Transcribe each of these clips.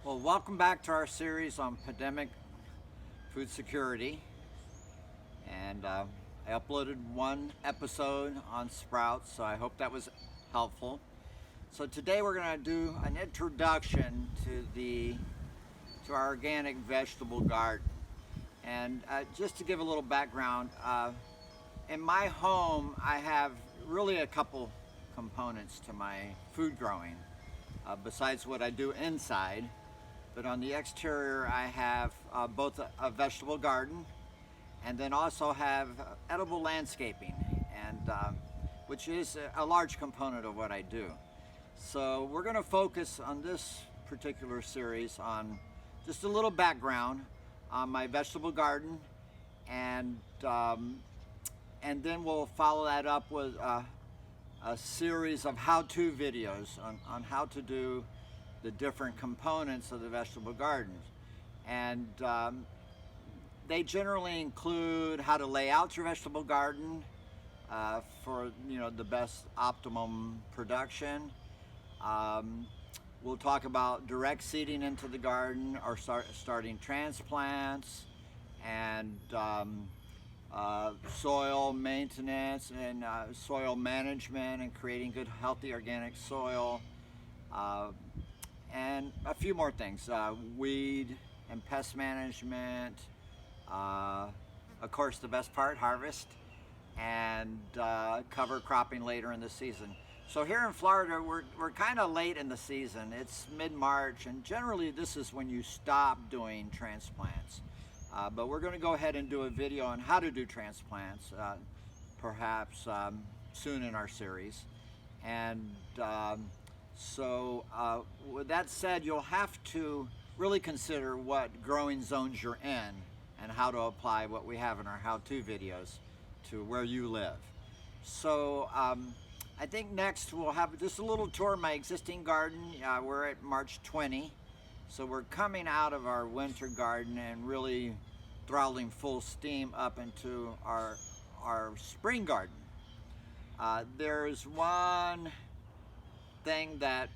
Well, welcome back to our series on pandemic food security. And I uploaded one episode on sprouts, so I hope that was helpful. So today we're going to do an introduction to our organic vegetable garden. And just to give a little background, in my home I have really a couple components to my food growing, besides what I do inside. But on the exterior, I have both a vegetable garden and then also have edible landscaping, and which is a large component of what I do. So we're going to focus on this particular series on just a little background on my vegetable garden, and and then we'll follow that up with a series of how-to videos on how to do the different components of the vegetable gardens. And they generally include how to lay out your vegetable garden for the best optimum production. We'll talk about direct seeding into the garden or starting transplants, and soil maintenance and soil management and creating good healthy organic soil. And a few more things, weed and pest management, of course the best part, harvest, and cover cropping later in the season. So here in Florida, we're kind of late in the season. It's mid-March, and generally this is when you stop doing transplants. But we're going to go ahead and do a video on how to do transplants, perhaps soon in our series. And so with that said, you'll have to really consider what growing zones you're in and how to apply what we have in our how-to videos to where you live. So I think next we'll have just a little tour of my existing garden. We're at March 20, so we're coming out of our winter garden and really throttling full steam up into our spring garden. There's one thing that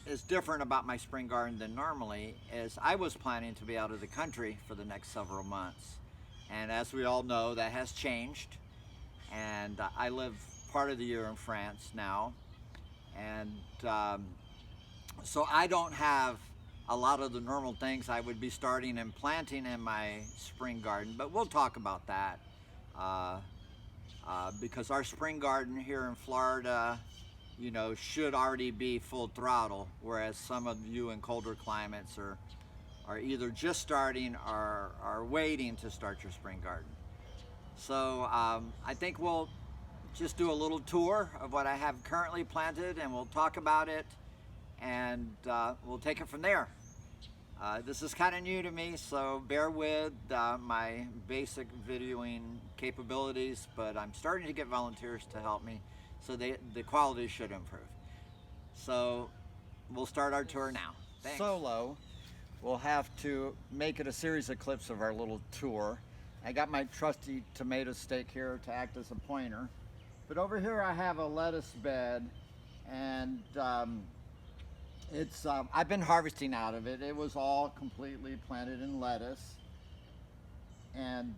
is different about my spring garden than normally is I was planning to be out of the country for the next several months, and as we all know, that has changed, and I live part of the year in France now, and so I don't have a lot of the normal things I would be starting and planting in my spring garden, but we'll talk about that because our spring garden here in Florida should already be full throttle, whereas some of you in colder climates are either just starting or are waiting to start your spring garden. So I think we'll just do a little tour of what I have currently planted, and we'll talk about it, and we'll take it from there. This is kind of new to me, so bear with my basic videoing capabilities, but I'm starting to get volunteers to help me, so the quality should improve. So we'll start our tour now. Thanks. Solo, we'll have to make it a series of clips of our little tour. I got my trusty tomato stake here to act as a pointer. But over here I have a lettuce bed, and I've been harvesting out of it. It was all completely planted in lettuce, and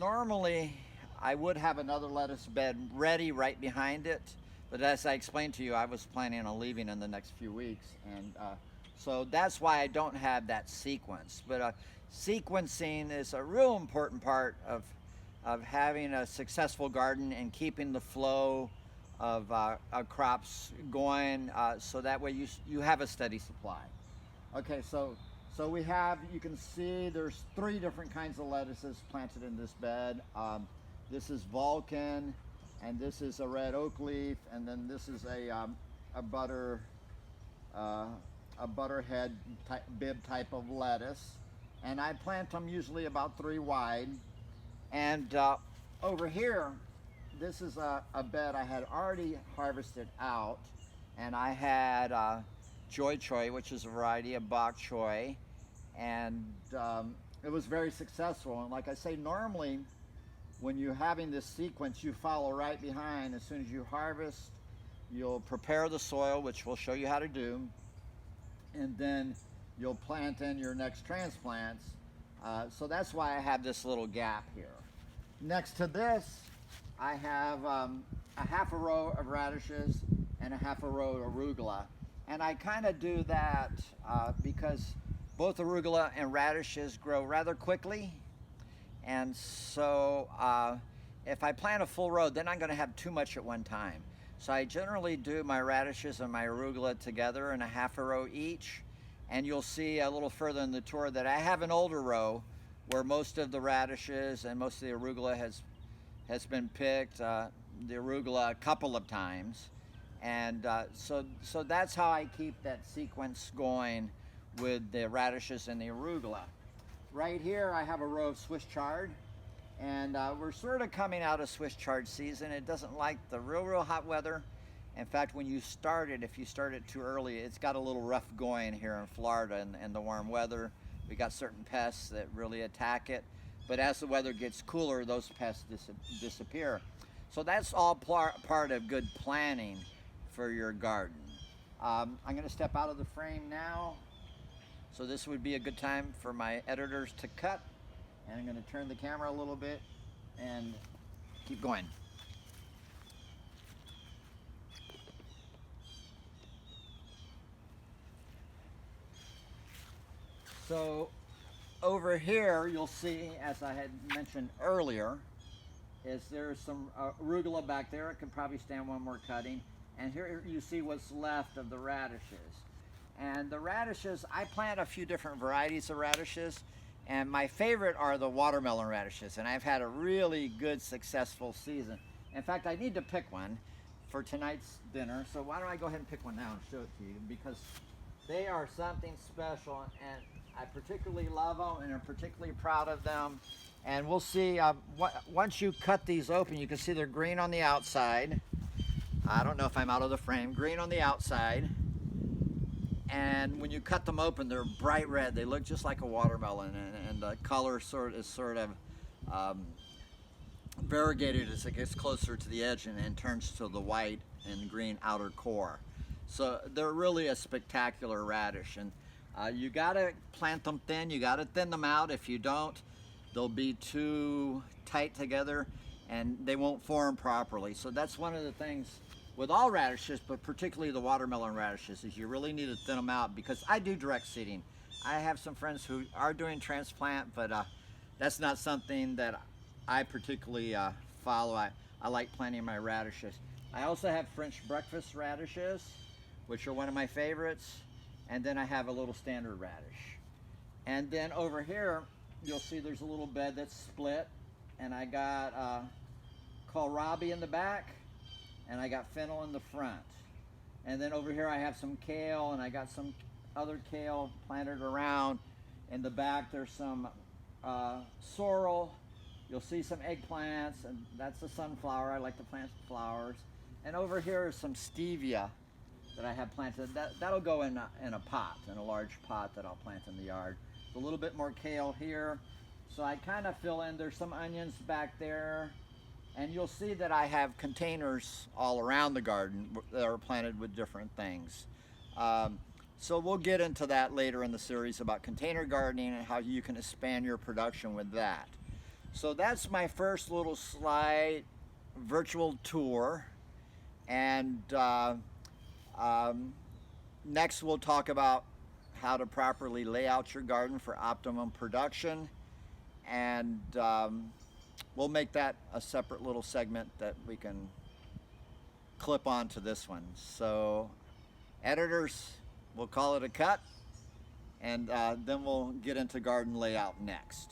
normally I would have another lettuce bed ready right behind it, but as I explained to you, I was planning on leaving in the next few weeks, and so that's why I don't have that sequence. But sequencing is a real important part of having a successful garden and keeping the flow of crops going, so that way you have a steady supply. Okay, so we have, you can see there's 3 different kinds of lettuces planted in this bed. This is Vulcan, and this is a red oak leaf, and then this is a butterhead bib type of lettuce, and I plant them usually about 3 wide. And over here, this is a bed I had already harvested out, and I had Choy Choy, which is a variety of bok choy, and it was very successful. And like I say, normally when you're having this sequence, you follow right behind. As soon as you harvest, you'll prepare the soil, which we'll show you how to do. and then you'll plant in your next transplants. So that's why I have this little gap here. Next to this, I have a half a row of radishes and a half a row of arugula. And I kind of do that because both arugula and radishes grow rather quickly. And so if I plant a full row, then I'm going to have too much at one time. So I generally do my radishes and my arugula together in a half a row each. And you'll see a little further in the tour that I have an older row where most of the radishes and most of the arugula has been picked, the arugula a couple of times. And so that's how I keep that sequence going with the radishes and the arugula. Right here I have a row of Swiss chard, and we're sort of coming out of Swiss chard season. It doesn't like the real hot weather. In fact, when you start it, if you start it too early, it's got a little rough going here in Florida in the warm weather. We got certain pests that really attack it, but as the weather gets cooler, those pests disappear. So that's all part of good planning for your garden. I'm going to step out of the frame now. So this would be a good time for my editors to cut. And I'm going to turn the camera a little bit and keep going. So over here, you'll see, as I had mentioned earlier, is there's some arugula back there. It can probably stand one more cutting. And here you see what's left of the radishes. And the radishes, I plant a few different varieties of radishes, and my favorite are the watermelon radishes, and I've had a really good, successful season. In fact, I need to pick one for tonight's dinner, so why don't I go ahead and pick one now and show it to you, because they are something special, and I particularly love them, and I'm particularly proud of them. And we'll see, once you cut these open, you can see they're green on the outside. I don't know if I'm out of the frame. Green on the outside. And when you cut them open, they're bright red. They look just like a watermelon, and the color is sort of variegated as it gets closer to the edge and turns to the white and green outer core. So they're really a spectacular radish, and you gotta plant them thin. You gotta thin them out. If you don't, they'll be too tight together and they won't form properly. So that's one of the things with all radishes, but particularly the watermelon radishes, is you really need to thin them out, because I do direct seeding. I have some friends who are doing transplant, but that's not something that I particularly follow. I like planting my radishes. I also have French breakfast radishes, which are one of my favorites, and then I have a little standard radish. And then over here, you'll see there's a little bed that's split, and I got kohlrabi in the back, and I got fennel in the front. And then over here I have some kale, and I got some other kale planted around. In the back there's some sorrel. You'll see some eggplants, and that's a sunflower. I like to plant flowers. And over here is some stevia that I have planted. That'll go in a pot, in a large pot that I'll plant in the yard. A little bit more kale here. So I kind of fill in. There's some onions back there. And you'll see that I have containers all around the garden that are planted with different things. So we'll get into that later in the series about container gardening and how you can expand your production with that. So that's my first little slide virtual tour. And next we'll talk about how to properly lay out your garden for optimum production. And we'll make that a separate little segment that we can clip onto this one. So editors, we'll call it a cut, and then we'll get into garden layout next.